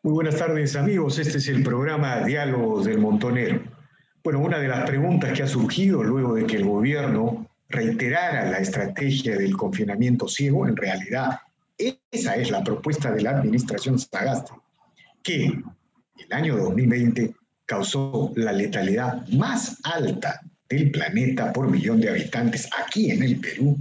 Muy buenas tardes, amigos. Este es el programa Diálogos del Montonero. Bueno, una de las preguntas que ha surgido luego de que el gobierno reiterara la estrategia del confinamiento ciego, en realidad esa es la propuesta de la administración Sagasti, que el año 2020 causó la letalidad más alta del planeta por millón de habitantes aquí en el Perú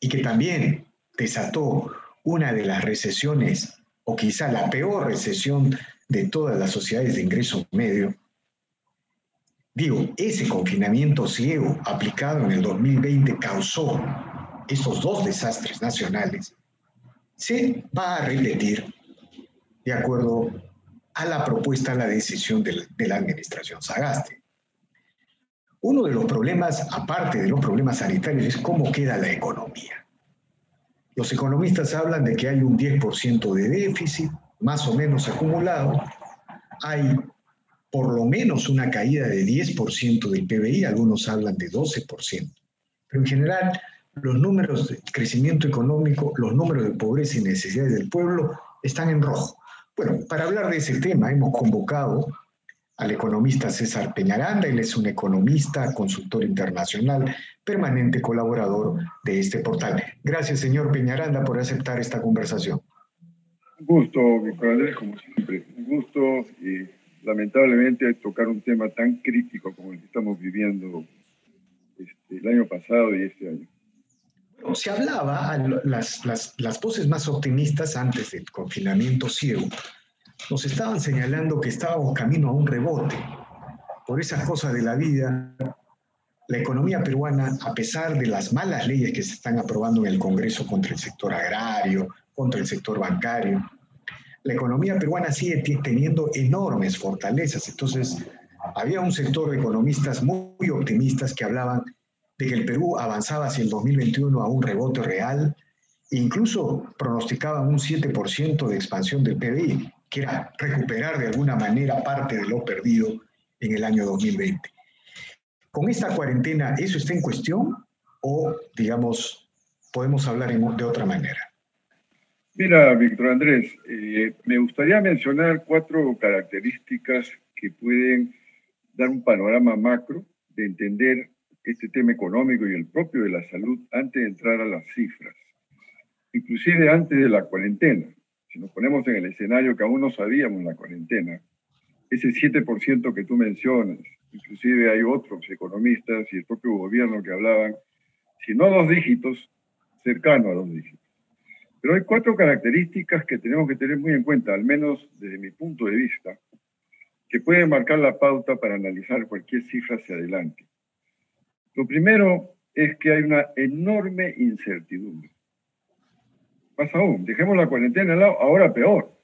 y que también desató una de las recesiones, o quizá la peor recesión de todas las sociedades de ingreso medio. Digo, ese confinamiento ciego aplicado en el 2020 causó esos dos desastres nacionales. Se va a repetir de acuerdo a la propuesta, a la decisión de la administración Sagasti. Uno de los problemas, aparte de los problemas sanitarios, es cómo queda la economía. Los economistas hablan de que hay un 10% de déficit, más o menos acumulado. Hay por lo menos una caída de 10% del PBI, algunos hablan de 12%. Pero en general, los números de crecimiento económico, los números de pobreza y necesidades del pueblo están en rojo. Bueno, para hablar de ese tema hemos convocado al economista César Peñaranda. Él es un economista, consultor internacional, permanente colaborador de este portal. Gracias, señor Peñaranda, por aceptar esta conversación. Un gusto, Víctor Andrés, como siempre. Un gusto y lamentablemente tocar un tema tan crítico como el que estamos viviendo el año pasado y este año. Bueno, se hablaba, las voces más optimistas antes del confinamiento ciego nos estaban señalando que estábamos camino a un rebote. Por esas cosas de la vida, la economía peruana, a pesar de las malas leyes que se están aprobando en el Congreso contra el sector agrario, contra el sector bancario, la economía peruana sigue teniendo enormes fortalezas. Entonces, había un sector de economistas muy optimistas que hablaban de que el Perú avanzaba hacia el 2021 a un rebote real, e incluso pronosticaban un 7% de expansión del PBI, que era recuperar de alguna manera parte de lo perdido en el año 2020. ¿Con esta cuarentena eso está en cuestión o, digamos, podemos hablar de otra manera? Mira, Víctor Andrés, me gustaría mencionar 4 características que pueden dar un panorama macro de entender este tema económico y el propio de la salud antes de entrar a las cifras, inclusive antes de la cuarentena. Si nos ponemos en el escenario que aún no sabíamos la cuarentena, ese 7% que tú mencionas, inclusive hay otros economistas y el propio gobierno que hablaban, si no 2 dígitos, cercano a 2 dígitos. Pero hay 4 características que tenemos que tener muy en cuenta, al menos desde mi punto de vista, que pueden marcar la pauta para analizar cualquier cifra hacia adelante. Lo primero es que hay una enorme incertidumbre. Más aún, dejemos la cuarentena al lado, ahora peor,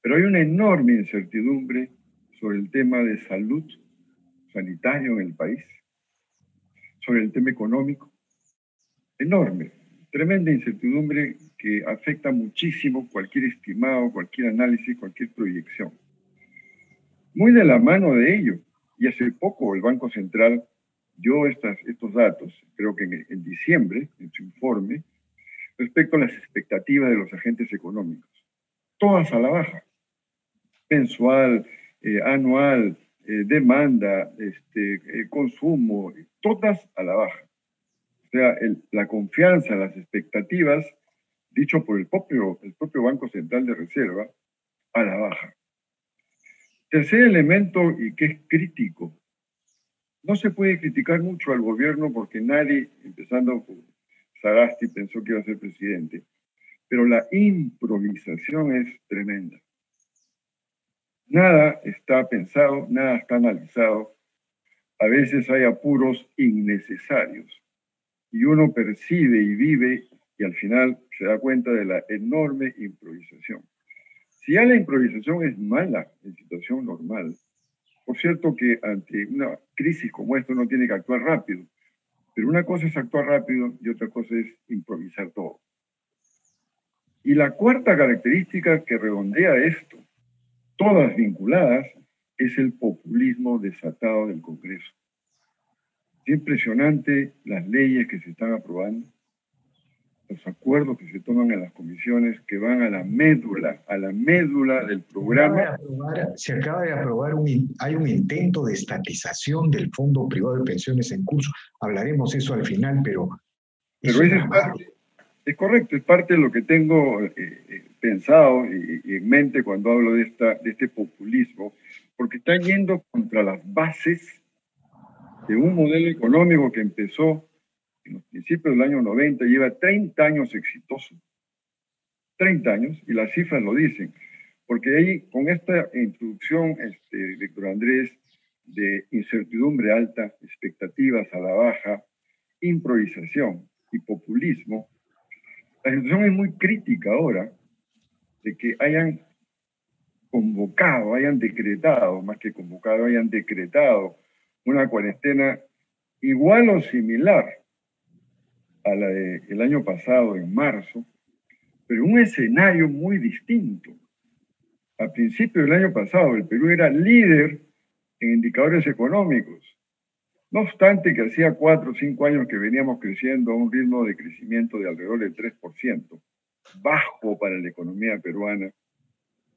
pero hay una enorme incertidumbre sobre el tema de salud sanitario en el país, sobre el tema económico, enorme, tremenda incertidumbre que afecta muchísimo cualquier estimado, cualquier análisis, cualquier proyección. Muy de la mano de ello, y hace poco el Banco Central dio estos datos, creo que en diciembre, en su informe, respecto a las expectativas de los agentes económicos. Todas a la baja. Mensual, anual, demanda, consumo, todas a la baja. O sea, la confianza, las expectativas, dicho por el propio Banco Central de Reserva, a la baja. Tercer elemento, y que es crítico, no se puede criticar mucho al gobierno porque nadie, empezando por Sagasti, pensó que iba a ser presidente, pero la improvisación es tremenda. Nada está pensado, nada está analizado. A veces hay apuros innecesarios y uno percibe y vive y al final se da cuenta de la enorme improvisación. Si ya la improvisación es mala en situación normal, por cierto que ante una crisis como esta uno tiene que actuar rápido, pero una cosa es actuar rápido y otra cosa es improvisar todo. Y la cuarta característica que redondea esto, todas vinculadas, es el populismo desatado del Congreso. Es impresionante las leyes que se están aprobando. los acuerdos que se toman en las comisiones que van a la médula del programa. Se acaba de aprobar hay un intento de estatización del Fondo Privado de Pensiones en curso. Hablaremos eso al final, pero eso es correcto, es parte de lo que tengo pensado y en mente cuando hablo de este populismo, porque están yendo contra las bases de un modelo económico que empezó en los principios del año 90, lleva 30 años exitoso, 30 años, y las cifras lo dicen, porque ahí con esta introducción, Víctor Andrés, de incertidumbre alta, expectativas a la baja, improvisación y populismo, la situación es muy crítica ahora de que hayan convocado, hayan decretado, más que convocado, hayan decretado una cuarentena igual o similar a la del año pasado, en marzo, pero un escenario muy distinto. A principios del año pasado, el Perú era líder en indicadores económicos. No obstante que hacía 4 o 5 años que veníamos creciendo a un ritmo de crecimiento de alrededor del 3%, bajo para la economía peruana,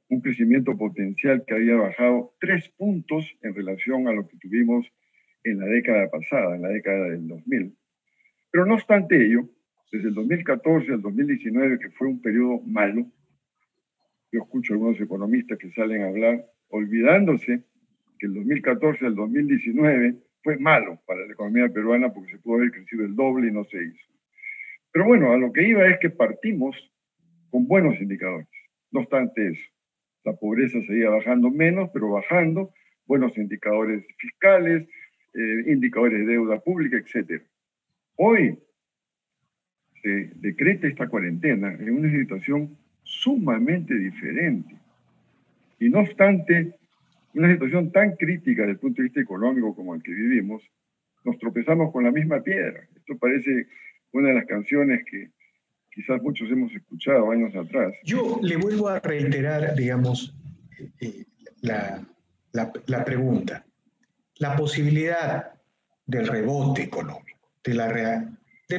un crecimiento potencial que había bajado 3 puntos en relación a lo que tuvimos en la década pasada, en la década del 2000. Pero no obstante ello, desde el 2014 al 2019, que fue un periodo malo, yo escucho a algunos economistas que salen a hablar, olvidándose que el 2014 al 2019 fue malo para la economía peruana porque se pudo haber crecido el doble y no se hizo. Pero bueno, a lo que iba es que partimos con buenos indicadores. No obstante eso, la pobreza seguía bajando menos, pero bajando, buenos indicadores fiscales, indicadores de deuda pública, etc. Hoy se decreta esta cuarentena en una situación sumamente diferente. Y no obstante, una situación tan crítica desde el punto de vista económico como el que vivimos, nos tropezamos con la misma piedra. Esto parece una de las canciones que quizás muchos hemos escuchado años atrás. Yo le vuelvo a reiterar, digamos, eh, la pregunta. La posibilidad del rebote económico, de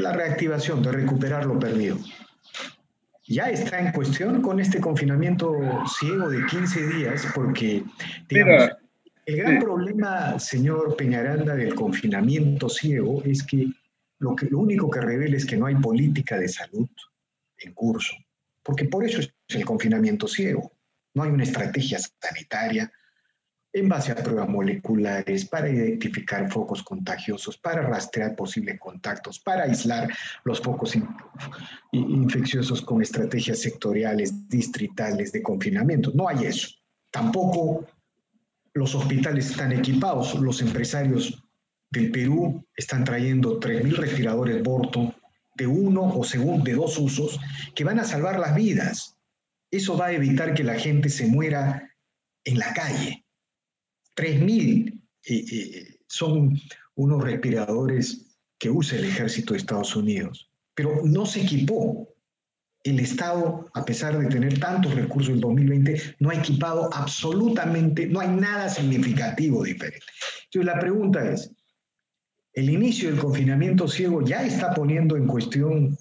la reactivación, de recuperar lo perdido, ya está en cuestión con este confinamiento ciego de 15 días, porque, digamos, Mira, el gran problema, señor Peñaranda, del confinamiento ciego es que lo único que revela es que no hay política de salud en curso, porque por eso es el confinamiento ciego. No hay una estrategia sanitaria en base a pruebas moleculares para identificar focos contagiosos, para rastrear posibles contactos, para aislar los focos infecciosos con estrategias sectoriales, distritales de confinamiento. No hay eso. Tampoco los hospitales están equipados. Los empresarios del Perú están trayendo 3.000 respiradores Borto de uno o de dos usos que van a salvar las vidas. Eso va a evitar que la gente se muera en la calle. 3.000 son unos respiradores que usa el ejército de Estados Unidos, pero no se equipó. El Estado, a pesar de tener tantos recursos en 2020, no ha equipado absolutamente, no hay nada significativo diferente. Entonces la pregunta es, ¿el inicio del confinamiento ciego ya está poniendo en cuestión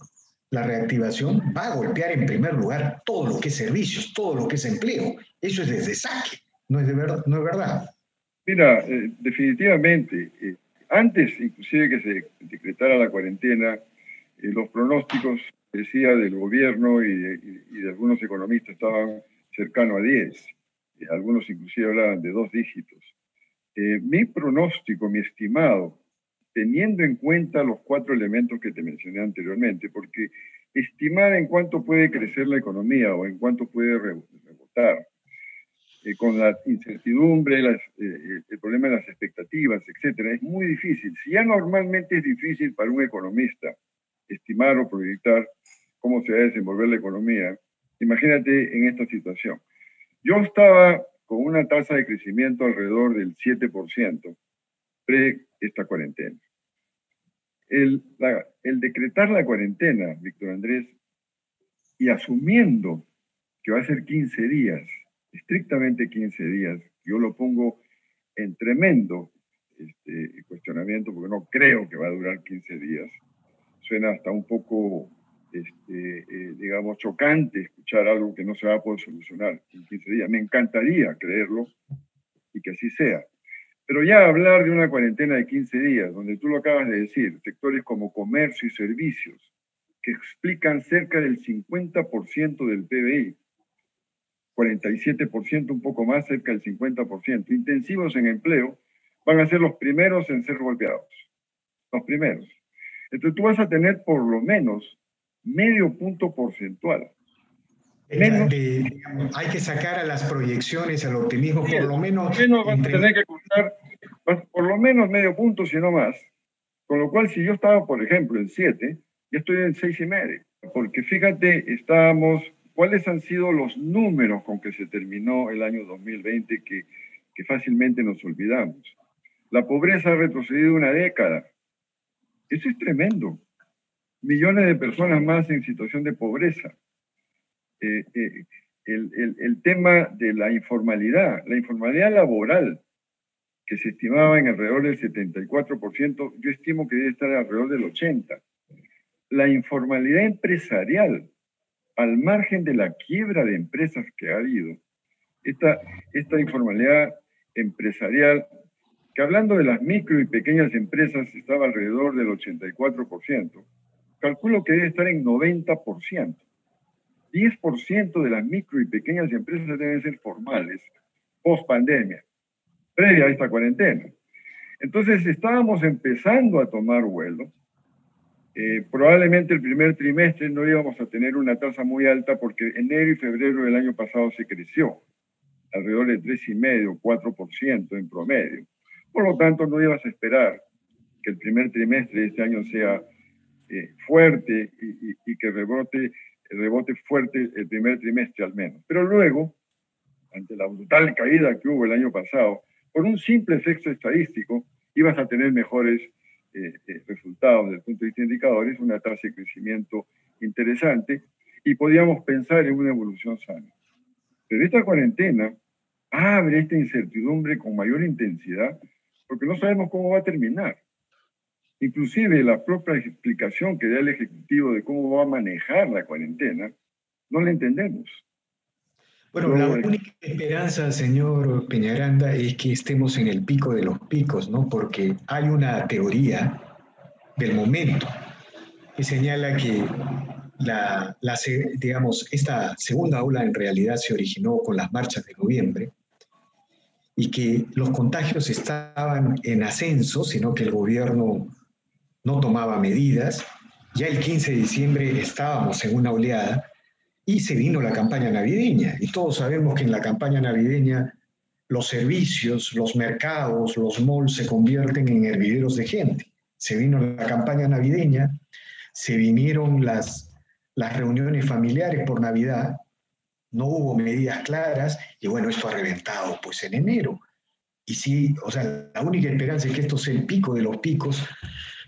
la reactivación? Va a golpear en primer lugar todo lo que es servicios, todo lo que es empleo. Eso es desde saque, no es verdad. Mira, definitivamente, antes inclusive que se decretara la cuarentena, los pronósticos, decía, del gobierno y de algunos economistas estaban cercanos a 10. Algunos inclusive hablaban de 2 dígitos. Mi pronóstico, mi estimado, teniendo en cuenta los 4 elementos que te mencioné anteriormente, porque estimar en cuánto puede crecer la economía o en cuánto puede rebotar, con la incertidumbre, el problema de las expectativas, etcétera, es muy difícil. Si ya normalmente es difícil para un economista estimar o proyectar cómo se va a desenvolver la economía, imagínate en esta situación. Yo estaba con una tasa de crecimiento alrededor del 7% pre esta cuarentena. El decretar la cuarentena, Víctor Andrés, y asumiendo que va a ser 15 días, estrictamente 15 días, yo lo pongo en tremendo cuestionamiento porque no creo que va a durar 15 días. Suena hasta un poco digamos, chocante escuchar algo que no se va a poder solucionar en 15 días. Me encantaría creerlo y que así sea. Pero ya hablar de una cuarentena de 15 días, donde tú lo acabas de decir, sectores como comercio y servicios, que explican cerca del 50% del PBI, 47%, un poco más, cerca del 50%, intensivos en empleo, van a ser los primeros en ser golpeados. Los primeros. Entonces tú vas a tener por lo menos medio punto porcentual. Hay que sacar a las proyecciones, al optimismo, por lo menos. Vas a tener que contar por lo menos medio punto, si no más. Con lo cual, si yo estaba, por ejemplo, en 7, ya estoy en 6,5. Porque fíjate, ¿cuáles han sido los números con que se terminó el año 2020 que fácilmente nos olvidamos? La pobreza ha retrocedido una década. Eso es tremendo. Millones de personas más en situación de pobreza. El tema de la informalidad laboral, que se estimaba en alrededor del 74%, yo estimo que debe estar alrededor del 80%. La informalidad empresarial, al margen de la quiebra de empresas que ha habido, esta informalidad empresarial, que hablando de las micro y pequeñas empresas estaba alrededor del 84%, calculo que debe estar en 90%. 10% de las micro y pequeñas empresas deben ser formales, post pandemia, previa a esta cuarentena. Entonces estábamos empezando a tomar vuelo. Probablemente el primer trimestre no íbamos a tener una tasa muy alta porque enero y febrero del año pasado se creció, alrededor de 3,5%, 4% en promedio. Por lo tanto, no ibas a esperar que el primer trimestre de este año sea fuerte y que rebote fuerte el primer trimestre al menos. Pero luego, ante la brutal caída que hubo el año pasado, por un simple efecto estadístico, ibas a tener mejores resultados desde el punto de vista de indicadores, una tasa de crecimiento interesante, y podíamos pensar en una evolución sana. Pero esta cuarentena abre esta incertidumbre con mayor intensidad porque no sabemos cómo va a terminar. Inclusive la propia explicación que da el Ejecutivo de cómo va a manejar la cuarentena, no la entendemos. Bueno, la única esperanza, señor Peñaranda, es que estemos en el pico de los picos, ¿no? Porque hay una teoría del momento que señala que digamos, esta segunda ola en realidad se originó con las marchas de noviembre y que los contagios estaban en ascenso, sino que el gobierno no tomaba medidas. Ya el 15 de diciembre estábamos en una oleada y se vino la campaña navideña. Y todos sabemos que en la campaña navideña los servicios, los mercados, los malls se convierten en hervideros de gente. Se vino la campaña navideña, se vinieron las reuniones familiares por Navidad, no hubo medidas claras y bueno, esto ha reventado pues en enero. Y sí, o sea, la única esperanza es que esto sea el pico de los picos,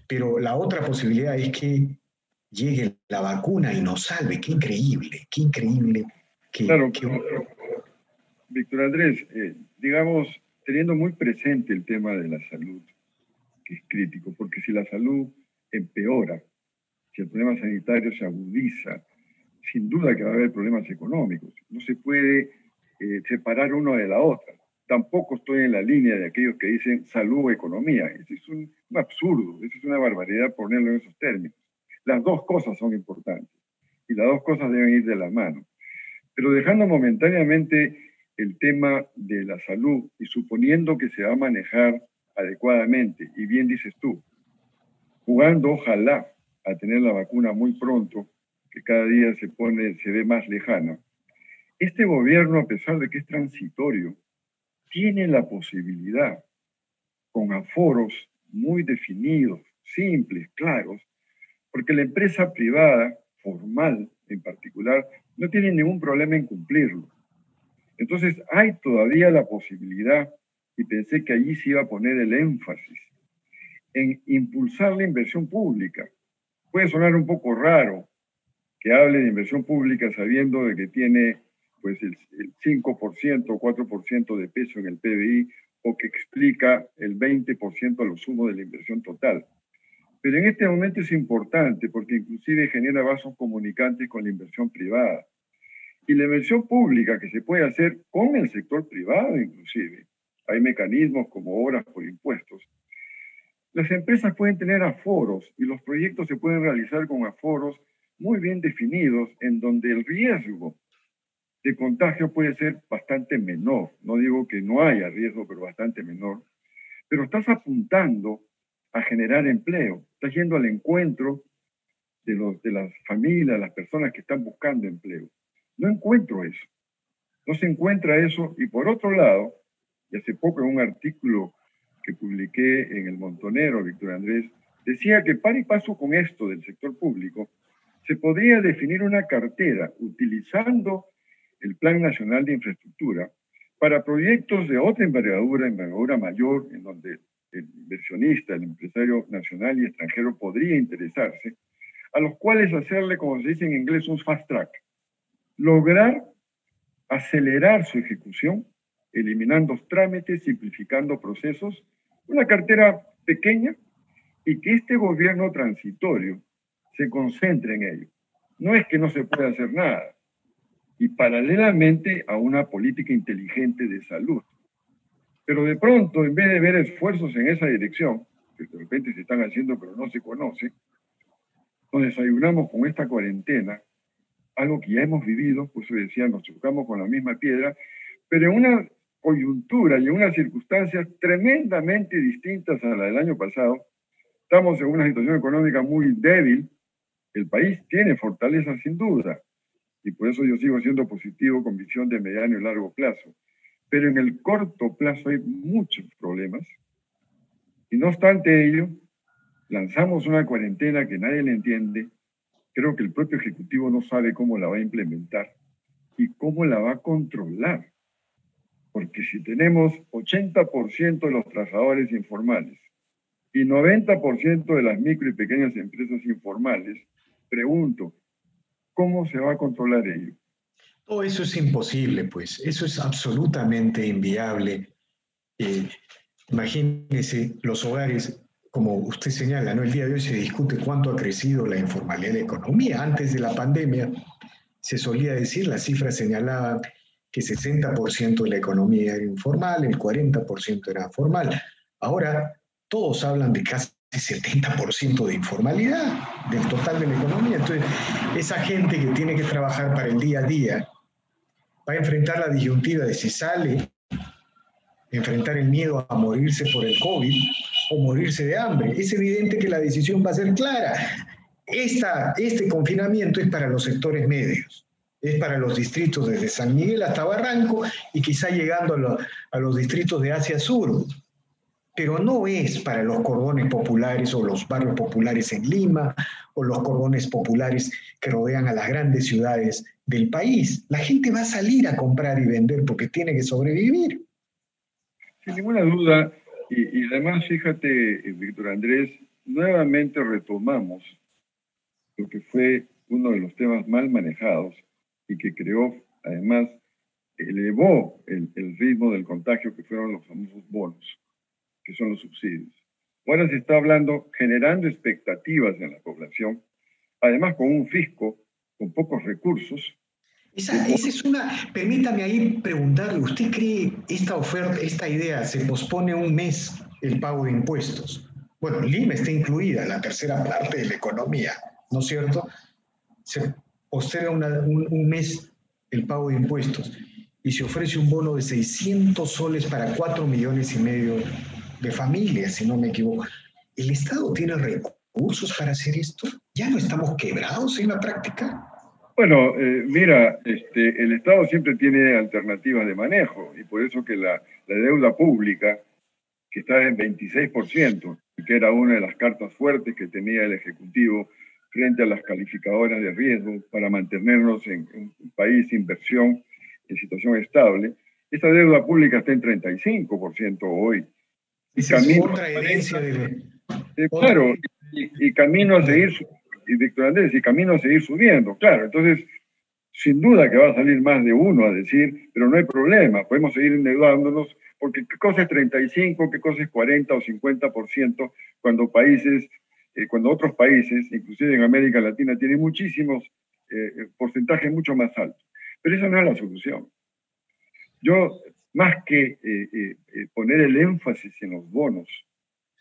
pero la otra posibilidad es que llegue la vacuna y nos salve. Qué increíble, qué increíble. Claro, Víctor Andrés, digamos, teniendo muy presente el tema de la salud, que es crítico, porque si la salud empeora, si el problema sanitario se agudiza, sin duda que va a haber problemas económicos. No se puede separar uno de la otra. Tampoco estoy en la línea de aquellos que dicen salud o economía. Eso es un absurdo, eso es una barbaridad ponerlo en esos términos. Las dos cosas son importantes y las dos cosas deben ir de la mano. Pero dejando momentáneamente el tema de la salud y suponiendo que se va a manejar adecuadamente, y bien dices tú, jugando ojalá a tener la vacuna muy pronto, que cada día se ve más lejana, este gobierno, a pesar de que es transitorio, tiene la posibilidad, con aforos muy definidos, simples, claros, porque la empresa privada, formal en particular, no tiene ningún problema en cumplirlo. Entonces hay todavía la posibilidad, y pensé que allí se iba a poner el énfasis, en impulsar la inversión pública. Puede sonar un poco raro que hable de inversión pública sabiendo de que tiene pues el 5% o 4% de peso en el PBI o que explica el 20% a lo sumo de la inversión total. Pero en este momento es importante porque inclusive genera vasos comunicantes con la inversión privada. Y la inversión pública que se puede hacer con el sector privado inclusive. Hay mecanismos como obras por impuestos. Las empresas pueden tener aforos y los proyectos se pueden realizar con aforos muy bien definidos en donde el riesgo de contagio puede ser bastante menor. No digo que no haya riesgo, pero bastante menor. Pero estás apuntando a generar empleo. Estás yendo al encuentro de las familias, las personas que están buscando empleo. No encuentro eso. No se encuentra eso. Y por otro lado, y hace poco en un artículo que publiqué en El Montonero, Víctor Andrés, decía que par y paso con esto del sector público, se podría definir una cartera utilizando el Plan Nacional de Infraestructura para proyectos de otra envergadura mayor, en donde el inversionista, el empresario nacional y extranjero podría interesarse, a los cuales hacerle, como se dice en inglés, un fast track. Lograr acelerar su ejecución, eliminando trámites, simplificando procesos, una cartera pequeña y que este gobierno transitorio se concentre en ello. No es que no se pueda hacer nada, y paralelamente a una política inteligente de salud. Pero de pronto, en vez de ver esfuerzos en esa dirección, que de repente se están haciendo pero no se conoce, nos desayunamos con esta cuarentena, algo que ya hemos vivido, pues yo decía, nos chocamos con la misma piedra, pero en una coyuntura y en unas circunstancias tremendamente distintas a la del año pasado. Estamos en una situación económica muy débil, el país tiene fortaleza sin duda, y por eso yo sigo siendo positivo con visión de mediano y largo plazo. Pero en el corto plazo hay muchos problemas, y no obstante ello, lanzamos una cuarentena que nadie le entiende. Creo que el propio Ejecutivo no sabe cómo la va a implementar y cómo la va a controlar. Porque si tenemos 80% de los trabajadores informales y 90% de las micro y pequeñas empresas informales, pregunto, ¿cómo se va a controlar ello? Todo eso es imposible, pues. Eso es absolutamente inviable. Imagínese los hogares, como usted señala, ¿no? El día de hoy se discute cuánto ha crecido la informalidad de la economía. Antes de la pandemia se solía decir, las cifras señalaban que 60% de la economía era informal, el 40% era formal. Ahora todos hablan de casi 70% de informalidad del total de la economía. Entonces, esa gente que tiene que trabajar para el día a día va a enfrentar la disyuntiva de si sale, enfrentar el miedo a morirse por el COVID o morirse de hambre. Es evidente que la decisión va a ser clara. Este confinamiento es para los sectores medios, es para los distritos desde San Miguel hasta Barranco y quizá llegando a los distritos de Asia Sur, pero no es para los cordones populares o los barrios populares en Lima o los cordones populares que rodean a las grandes ciudades del país. La gente va a salir a comprar y vender porque tiene que sobrevivir. Sin ninguna duda, y además fíjate, Víctor Andrés, nuevamente retomamos lo que fue uno de los temas mal manejados y que creó, además, elevó el ritmo del contagio, que fueron los famosos bonos, que son los subsidios. Ahora se está hablando, generando expectativas en la población, además con un fisco con pocos recursos. Esa es una, permítame ahí preguntarle, ¿usted cree esta idea, se pospone un mes el pago de impuestos? Bueno, Lima está incluida, la tercera parte de la economía, ¿no es cierto? Se posterga un mes el pago de impuestos y se ofrece un bono de 600 soles para 4,5 millones de familias, si no me equivoco. ¿El Estado tiene recursos para hacer esto? ¿Ya no estamos quebrados en la práctica? Bueno, mira, el Estado siempre tiene alternativas de manejo y por eso que la deuda pública, que está en 26%, que era una de las cartas fuertes que tenía el Ejecutivo frente a las calificadoras de riesgo para mantenernos en un país de inversión en situación estable, esa deuda pública está en 35% hoy. Esa es otra herencia de... Claro, y camino a seguir, y Víctor Andrés, y camino a seguir subiendo, claro. Entonces, sin duda que va a salir más de uno a decir, pero no hay problema, podemos seguir endeudándonos, porque qué cosa es 35, qué cosa es 40 o 50% cuando países cuando otros países, inclusive en América Latina, tienen muchísimos porcentajes mucho más altos. Pero esa no es la solución. Yo, más que poner el énfasis en los bonos,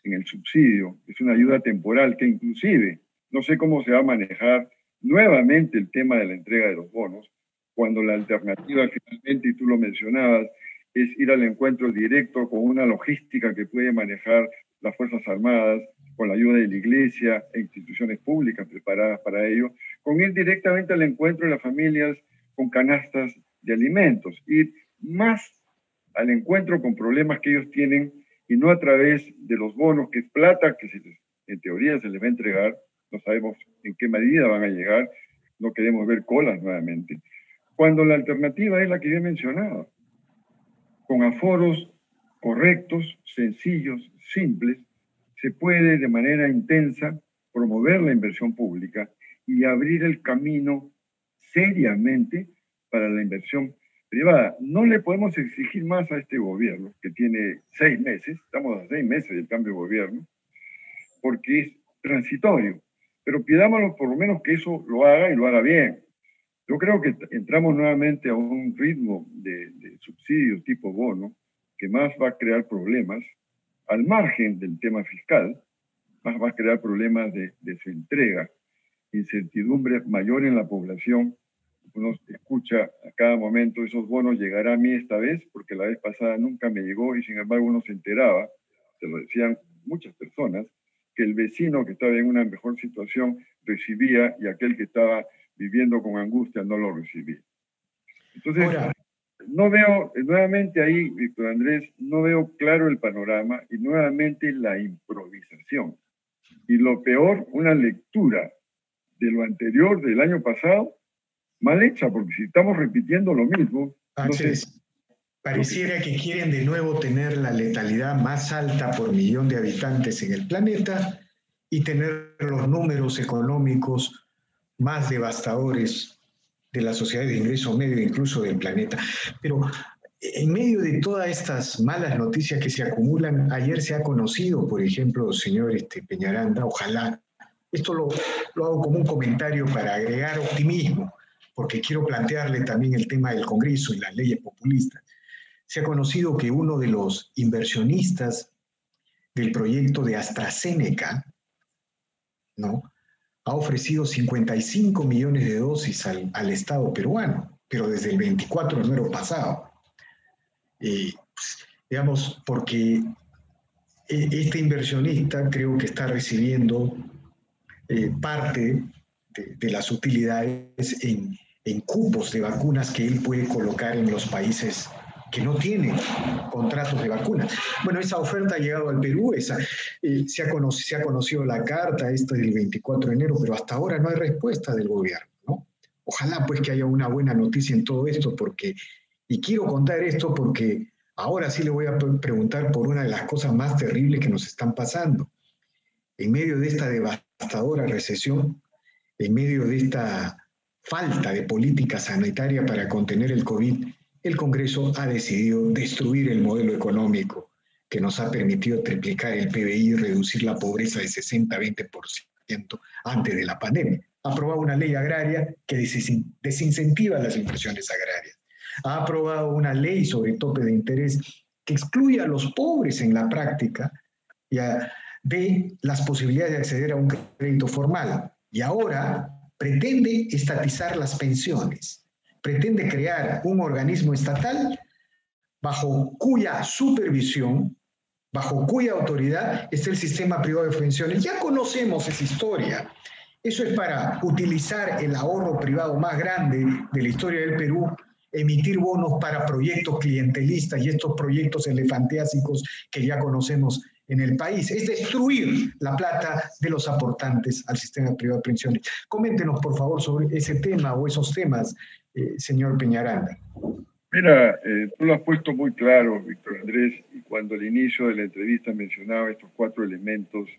en el subsidio, es una ayuda temporal que inclusive, no sé cómo se va a manejar nuevamente el tema de la entrega de los bonos, cuando la alternativa finalmente, y tú lo mencionabas, es ir al encuentro directo con una logística que puede manejar las Fuerzas Armadas, con la ayuda de la Iglesia e instituciones públicas preparadas para ello, con ir directamente al encuentro de las familias con canastas de alimentos, ir más al encuentro con problemas que ellos tienen y no a través de los bonos, que es plata que en teoría se les va a entregar, no sabemos en qué medida van a llegar, no queremos ver colas nuevamente, cuando la alternativa es la que yo he mencionado, con aforos correctos, sencillos, simples, se puede de manera intensa promover la inversión pública y abrir el camino seriamente para la inversión privada. No le podemos exigir más a este gobierno, que tiene 6 meses, estamos a 6 meses del cambio de gobierno, porque es transitorio, pero pidámoslo por lo menos que eso lo haga y lo haga bien. Yo creo que entramos nuevamente a un ritmo de subsidio tipo bono que más va a crear problemas, al margen del tema fiscal, más va a crear problemas de su entrega, incertidumbre mayor en la población. Uno escucha a cada momento, esos bonos llegará a mí esta vez, porque la vez pasada nunca me llegó, y sin embargo uno se enteraba, se lo decían muchas personas, que el vecino que estaba en una mejor situación recibía y aquel que estaba viviendo con angustia no lo recibía. Entonces, ahora, no veo, nuevamente ahí, Víctor Andrés, no veo claro el panorama y nuevamente la improvisación. Y lo peor, una lectura de lo anterior del año pasado, mal hecha, porque si estamos repitiendo lo mismo... Entonces, pareciera que quieren de nuevo tener la letalidad más alta por millón de habitantes en el planeta y tener los números económicos más devastadores de la sociedad de ingreso medio, incluso del planeta. Pero en medio de todas estas malas noticias que se acumulan, ayer se ha conocido, por ejemplo, señor Peñaranda, ojalá, esto lo hago como un comentario para agregar optimismo, porque quiero plantearle también el tema del Congreso y las leyes populistas. Se ha conocido que uno de los inversionistas del proyecto de AstraZeneca, ¿no?, ha ofrecido 55 millones de dosis al Estado peruano, pero desde el 24 de enero pasado. Digamos, porque este inversionista creo que está recibiendo parte de las utilidades en cupos de vacunas que él puede colocar en los países que no tienen contratos de vacunas. Bueno, esa oferta ha llegado al Perú, se ha conocido la carta esta del 24 de enero, pero hasta ahora no hay respuesta del gobierno, ¿no? Ojalá pues que haya una buena noticia en todo esto, y quiero contar esto porque ahora sí le voy a preguntar por una de las cosas más terribles que nos están pasando. En medio de esta devastadora recesión, en medio de esta falta de política sanitaria para contener el COVID, el Congreso ha decidido destruir el modelo económico que nos ha permitido triplicar el PBI y reducir la pobreza de 60 a 20% antes de la pandemia. Ha aprobado una ley agraria que desincentiva las inversiones agrarias. Ha aprobado una ley sobre tope de interés que excluye a los pobres en la práctica de las posibilidades de acceder a un crédito formal. Y ahora pretende estatizar las pensiones, pretende crear un organismo estatal bajo cuya supervisión, bajo cuya autoridad está el sistema privado de pensiones. Ya conocemos esa historia. Eso es para utilizar el ahorro privado más grande de la historia del Perú, emitir bonos para proyectos clientelistas y estos proyectos elefantiásicos que ya conocemos en el país. Es destruir la plata de los aportantes al sistema privado de pensiones. Coméntenos, por favor, sobre ese tema o esos temas, señor Peñaranda. Mira, tú lo has puesto muy claro, Víctor Andrés, y cuando al inicio de la entrevista mencionaba estos 4 elementos,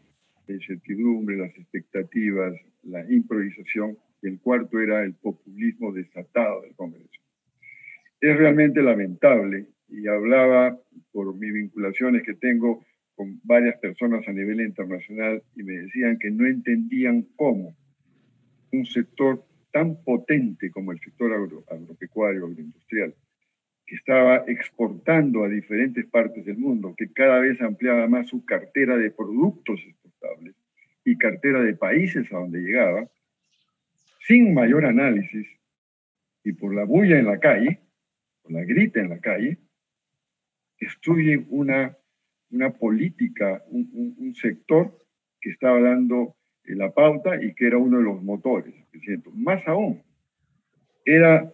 la incertidumbre, las expectativas, la improvisación, y el cuarto era el populismo desatado del Congreso. Es realmente lamentable, y hablaba por mis vinculaciones que tengo con varias personas a nivel internacional y me decían que no entendían cómo un sector tan potente como el sector agropecuario, agroindustrial, que estaba exportando a diferentes partes del mundo, que cada vez ampliaba más su cartera de productos exportables y cartera de países a donde llegaba, sin mayor análisis y por la bulla en la calle, por la grita en la calle, destruye una política, un sector que estaba dando la pauta y que era uno de los motores. Más aún, era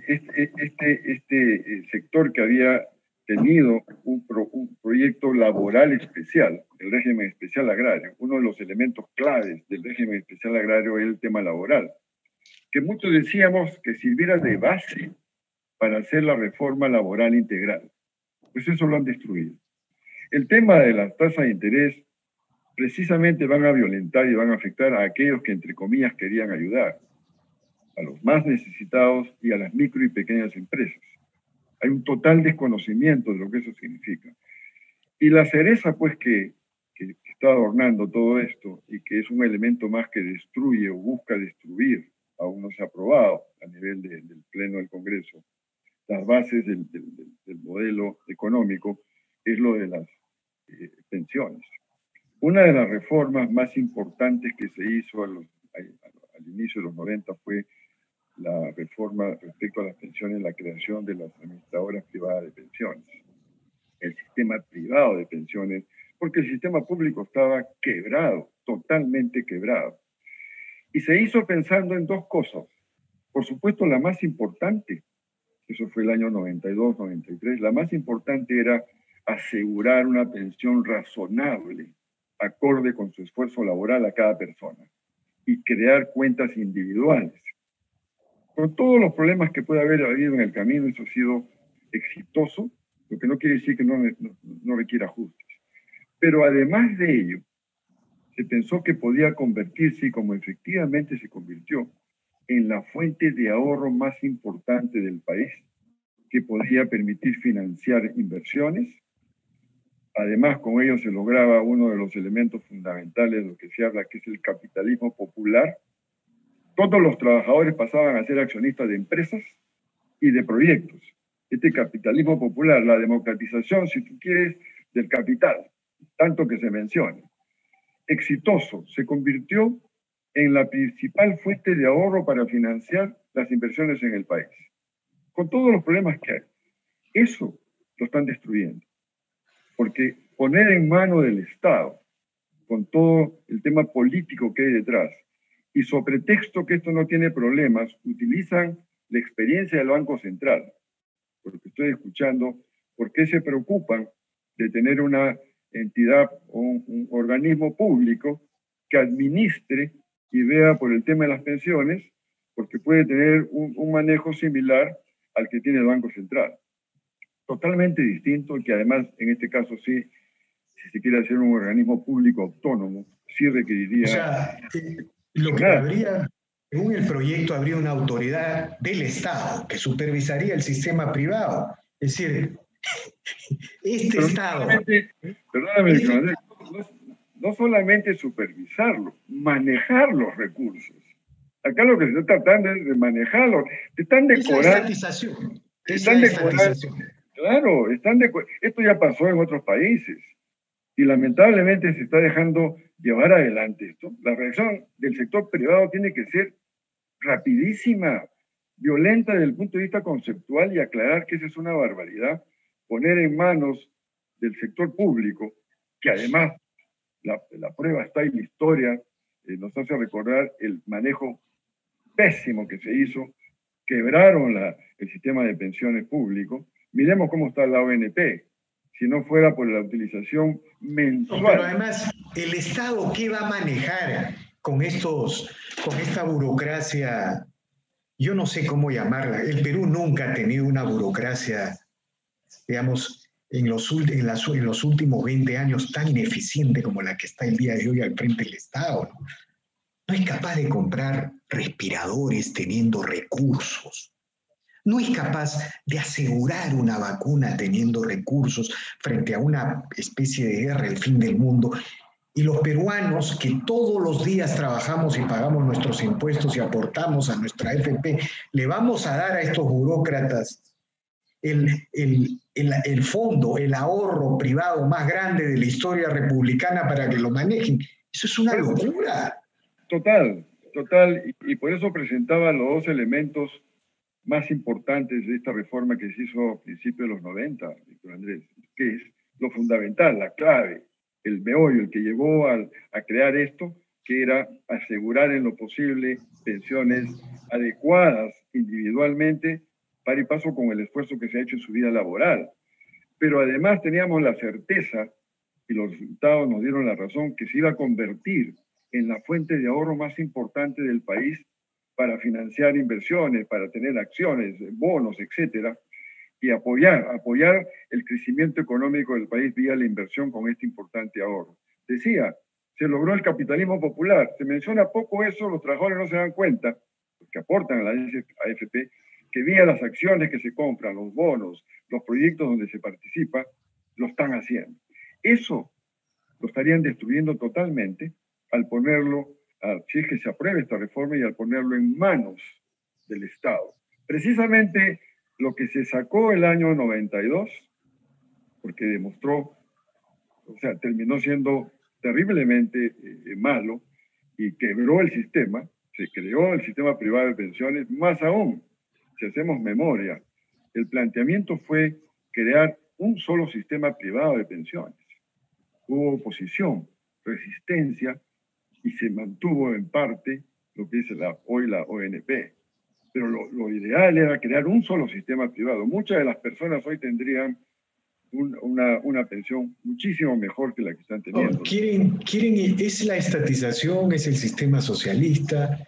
este sector que había tenido un proyecto laboral especial, el régimen especial agrario. Uno de los elementos claves del régimen especial agrario es el tema laboral, que muchos decíamos que sirviera de base para hacer la reforma laboral integral. Pues eso lo han destruido. El tema de las tasas de interés precisamente van a violentar y van a afectar a aquellos que, entre comillas, querían ayudar, a los más necesitados y a las micro y pequeñas empresas. Hay un total desconocimiento de lo que eso significa. Y la cereza, pues, que está adornando todo esto y que es un elemento más que destruye o busca destruir, aún no se ha aprobado a nivel del Pleno del Congreso, las bases del modelo económico, es lo de las pensiones. Una de las reformas más importantes que se hizo al inicio de los 90 fue la reforma respecto a las pensiones, la creación de las administradoras privadas de pensiones, el sistema privado de pensiones, porque el sistema público estaba quebrado, totalmente quebrado. Y se hizo pensando en dos cosas. Por supuesto, la más importante, eso fue el año 92, 93, la más importante era asegurar una pensión razonable, acorde con su esfuerzo laboral a cada persona, y crear cuentas individuales. Con todos los problemas que puede haber habido en el camino, eso ha sido exitoso, lo que no quiere decir que no requiera ajustes. Pero además de ello, se pensó que podía convertirse, y como efectivamente se convirtió, en la fuente de ahorro más importante del país, que podía permitir financiar inversiones. Además, con ello se lograba uno de los elementos fundamentales de lo que se habla, que es el capitalismo popular. Todos los trabajadores pasaban a ser accionistas de empresas y de proyectos. Este capitalismo popular, la democratización, si tú quieres, del capital, tanto que se menciona, exitoso, se convirtió en la principal fuente de ahorro para financiar las inversiones en el país. Con todos los problemas que hay. Eso lo están destruyendo. Porque poner en mano del Estado, con todo el tema político que hay detrás, y sobre pretexto que esto no tiene problemas, utilizan la experiencia del Banco Central. Porque estoy escuchando por qué se preocupan de tener una entidad o un organismo público que administre y vea por el tema de las pensiones, porque puede tener un manejo similar al que tiene el Banco Central. Totalmente distinto, y que además, en este caso sí, si se quiere hacer un organismo público autónomo, sí requeriría... O sea, lo que habría, según el proyecto, habría una autoridad del Estado que supervisaría el sistema privado. Es decir, este Pero Estado... Perdóname, no solamente supervisarlo, manejar los recursos. Acá lo que se está tratando es de manejarlo. Te están decorando. Claro, esto ya pasó en otros países. Y lamentablemente se está dejando llevar adelante esto. La reacción del sector privado tiene que ser rapidísima, violenta desde el punto de vista conceptual, y aclarar que esa es una barbaridad. Poner en manos del sector público, que además la prueba está en la historia, nos hace recordar el manejo pésimo que se hizo, quebraron el sistema de pensiones público. Miremos cómo está la ONP, si no fuera por la utilización mensual. No, pero además, ¿el Estado qué va a manejar con esta burocracia? Yo no sé cómo llamarla. El Perú nunca ha tenido una burocracia, digamos, en los últimos 20 años tan ineficiente como la que está el día de hoy al frente del Estado. No es capaz de comprar respiradores teniendo recursos. no es capaz de asegurar una vacuna teniendo recursos frente a una especie de guerra, el fin del mundo. Y los peruanos que todos los días trabajamos y pagamos nuestros impuestos y aportamos a nuestra AFP, le vamos a dar a estos burócratas el fondo, el ahorro privado más grande de la historia republicana para que lo manejen. Eso es una locura. Total. Y por eso presentaba los dos elementos más importantes de esta reforma que se hizo a principios de los 90, Víctor Andrés, que es lo fundamental, la clave, el meollo, el que llevó a crear esto, que era asegurar en lo posible pensiones adecuadas individualmente, par y paso con el esfuerzo que se ha hecho en su vida laboral. Pero además teníamos la certeza, y los resultados nos dieron la razón, que se iba a convertir en la fuente de ahorro más importante del país para financiar inversiones, para tener acciones, bonos, etcétera, y apoyar el crecimiento económico del país vía la inversión con este importante ahorro. Decía, se logró el capitalismo popular. Se menciona poco eso, los trabajadores no se dan cuenta, los que aportan a la AFP, que vía las acciones que se compran, los bonos, los proyectos donde se participa, lo están haciendo. Eso lo estarían destruyendo totalmente al ponerlo, si es que se apruebe esta reforma, y al ponerlo en manos del Estado. Precisamente lo que se sacó el año 92, porque demostró, o sea, terminó siendo terriblemente malo y quebró el sistema, se creó el sistema privado de pensiones, más aún, si hacemos memoria, el planteamiento fue crear un solo sistema privado de pensiones. Hubo oposición, resistencia, y se mantuvo en parte lo que es hoy la ONP. Pero lo ideal era crear un solo sistema privado. Muchas de las personas hoy tendrían una pensión muchísimo mejor que la que están teniendo. Es la estatización, es el sistema socialista,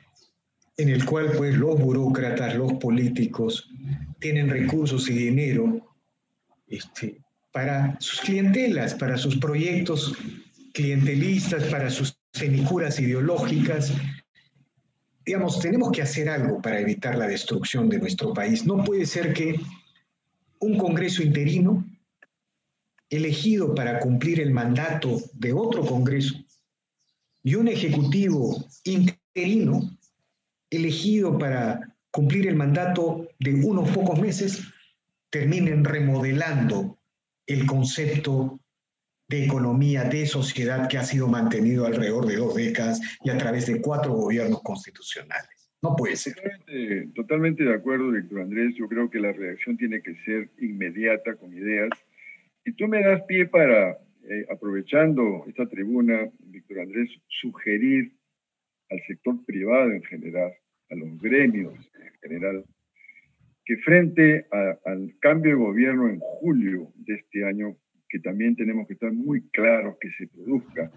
en el cual pues los burócratas, los políticos, tienen recursos y dinero para sus clientelas, para sus proyectos clientelistas, para sus semicuras ideológicas. Digamos, tenemos que hacer algo para evitar la destrucción de nuestro país. No puede ser que un Congreso interino, elegido para cumplir el mandato de otro Congreso, y un Ejecutivo interino, elegido para cumplir el mandato de unos pocos meses, terminen remodelando el concepto de economía, de sociedad que ha sido mantenido alrededor de 2 décadas y a través de 4 gobiernos constitucionales. No puede ser. Totalmente de acuerdo, Víctor Andrés. Yo creo que la reacción tiene que ser inmediata, con ideas. Y tú me das pie para, aprovechando esta tribuna, Víctor Andrés, sugerir al sector privado en general, a los gremios en general, que frente al cambio de gobierno en julio de este año, que también tenemos que estar muy claros que se produzca,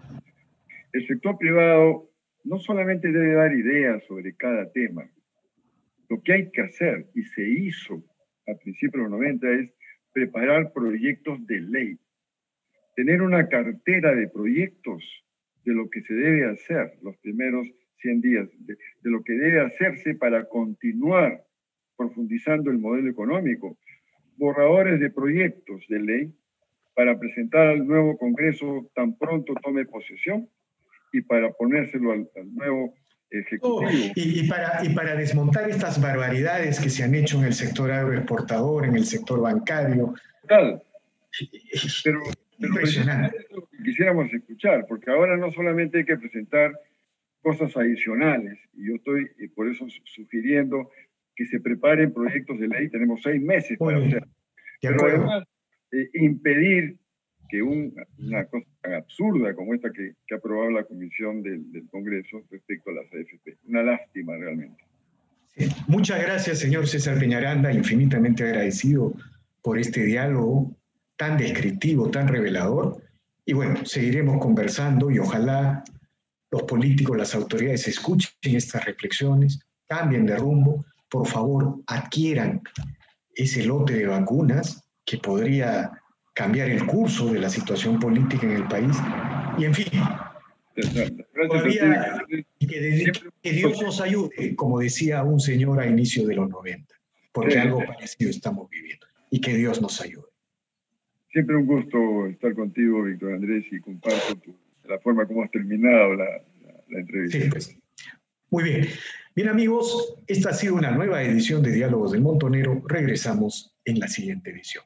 el sector privado no solamente debe dar ideas sobre cada tema. Lo que hay que hacer, y se hizo a principios de los 90, es preparar proyectos de ley, tener una cartera de proyectos de lo que se debe hacer los primeros 100 días, de lo que debe hacerse para continuar profundizando el modelo económico, borradores de proyectos de ley para presentar al nuevo Congreso tan pronto tome posesión y para ponérselo al nuevo Ejecutivo. Y para desmontar estas barbaridades que se han hecho en el sector agroexportador, en el sector bancario. Total. Pero impresionante. Es lo que quisiéramos escuchar, porque ahora no solamente hay que presentar cosas adicionales, y yo estoy por eso sugiriendo que se preparen proyectos de ley, tenemos 6 meses para hacer. Pero además, impedir que una cosa tan absurda como esta que ha aprobado la Comisión del Congreso respecto a las AFP. Una lástima realmente. Sí. Muchas gracias, señor César Peñaranda, infinitamente agradecido por este diálogo tan descriptivo, tan revelador. Y bueno, seguiremos conversando y ojalá los políticos, las autoridades escuchen estas reflexiones, cambien de rumbo, por favor, adquieran ese lote de vacunas que podría cambiar el curso de la situación política en el país. Y en fin, todavía que Dios nos ayude, como decía un señor a inicio de los 90. porque algo parecido estamos viviendo. Y que Dios nos ayude. Siempre un gusto estar contigo, Víctor Andrés, y comparto la forma como has terminado la entrevista. Sí, pues. Muy bien. Bien, amigos, esta ha sido una nueva edición de Diálogos del Montonero. Regresamos en la siguiente edición.